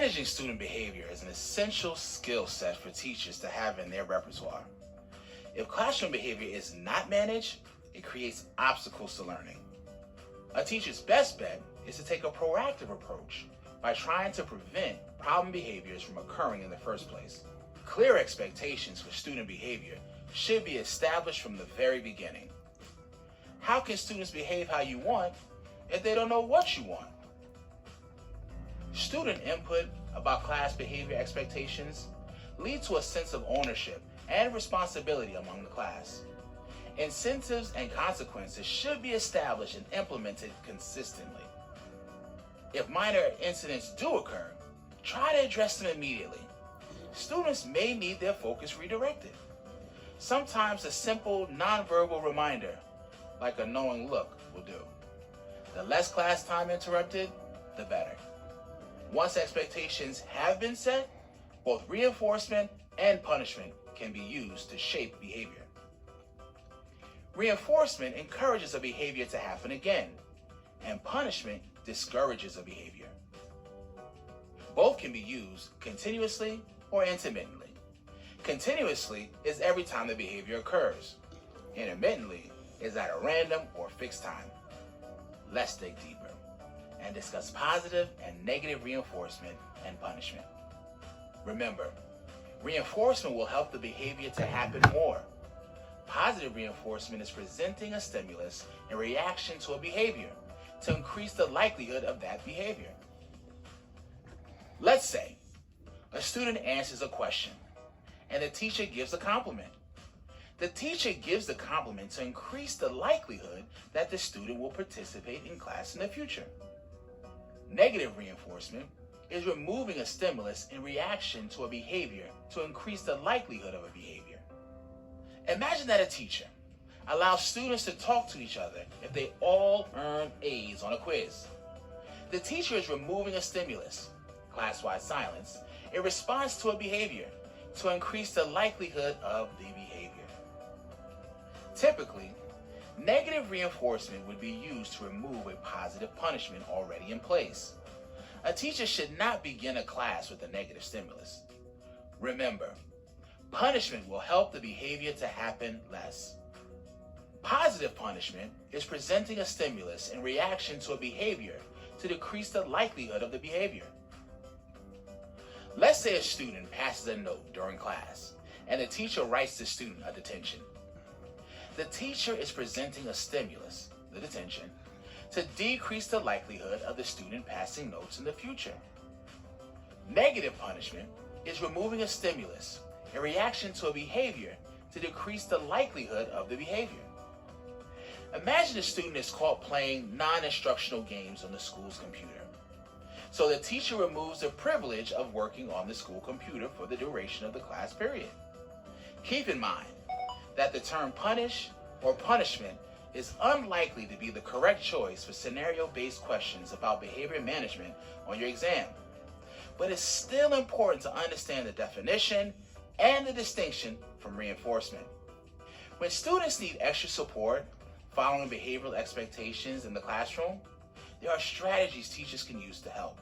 Managing student behavior is an essential skill set for teachers to have in their repertoire. If classroom behavior is not managed, it creates obstacles to learning. A teacher's best bet is to take a proactive approach by trying to prevent problem behaviors from occurring in the first place. Clear expectations for student behavior should be established from the very beginning. How can students behave how you want if they don't know what you want? Student input about class behavior expectations lead to a sense of ownership and responsibility among the class. Incentives and consequences should be established and implemented consistently. If minor incidents do occur, try to address them immediately. Students may need their focus redirected. Sometimes a simple nonverbal reminder, like a knowing look, will do. The less class time interrupted, the better. Once expectations have been set, both reinforcement and punishment can be used to shape behavior. Reinforcement encourages a behavior to happen again, and punishment discourages a behavior. Both can be used continuously or intermittently. Continuously is every time the behavior occurs. Intermittently is at a random or fixed time. Let's dig deeper and discuss positive and negative reinforcement and punishment. Remember, reinforcement will help the behavior to happen more. Positive reinforcement is presenting a stimulus in reaction to a behavior to increase the likelihood of that behavior. Let's say a student answers a question and the teacher gives a compliment. The teacher gives the compliment to increase the likelihood that the student will participate in class in the future. Negative reinforcement is removing a stimulus in reaction to a behavior to increase the likelihood of a behavior. Imagine that a teacher allows students to talk to each other if they all earn A's on a quiz. The teacher is removing a stimulus, class-wide silence, in response to a behavior to increase the likelihood of the behavior. Typically, negative reinforcement would be used to remove a positive punishment already in place. A teacher should not begin a class with a negative stimulus. Remember, punishment will help the behavior to happen less. Positive punishment is presenting a stimulus in reaction to a behavior to decrease the likelihood of the behavior. Let's say a student passes a note during class and the teacher writes the student a detention. The teacher is presenting a stimulus, the detention, to decrease the likelihood of the student passing notes in the future. Negative punishment is removing a stimulus in reaction to a behavior to decrease the likelihood of the behavior. Imagine a student is caught playing non-instructional games on the school's computer. So the teacher removes the privilege of working on the school computer for the duration of the class period. Keep in mind that the term punish or punishment is unlikely to be the correct choice for scenario-based questions about behavior management on your exam. But it's still important to understand the definition and the distinction from reinforcement. When students need extra support following behavioral expectations in the classroom, there are strategies teachers can use to help.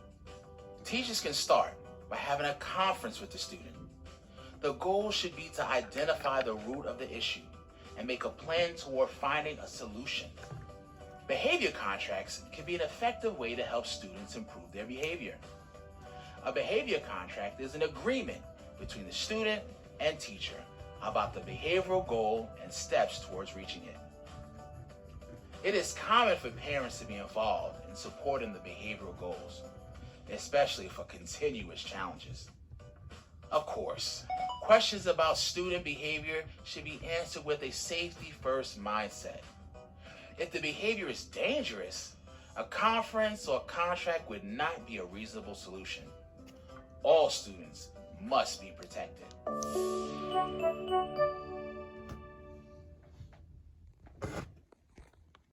Teachers can start by having a conference with the student. The goal should be to identify the root of the issue and make a plan toward finding a solution. Behavior contracts can be an effective way to help students improve their behavior. A behavior contract is an agreement between the student and teacher about the behavioral goal and steps towards reaching it. It is common for parents to be involved in supporting the behavioral goals, especially for continuous challenges. Of course, questions about student behavior should be answered with a safety-first mindset. If the behavior is dangerous, a conference or contract would not be a reasonable solution. All students must be protected.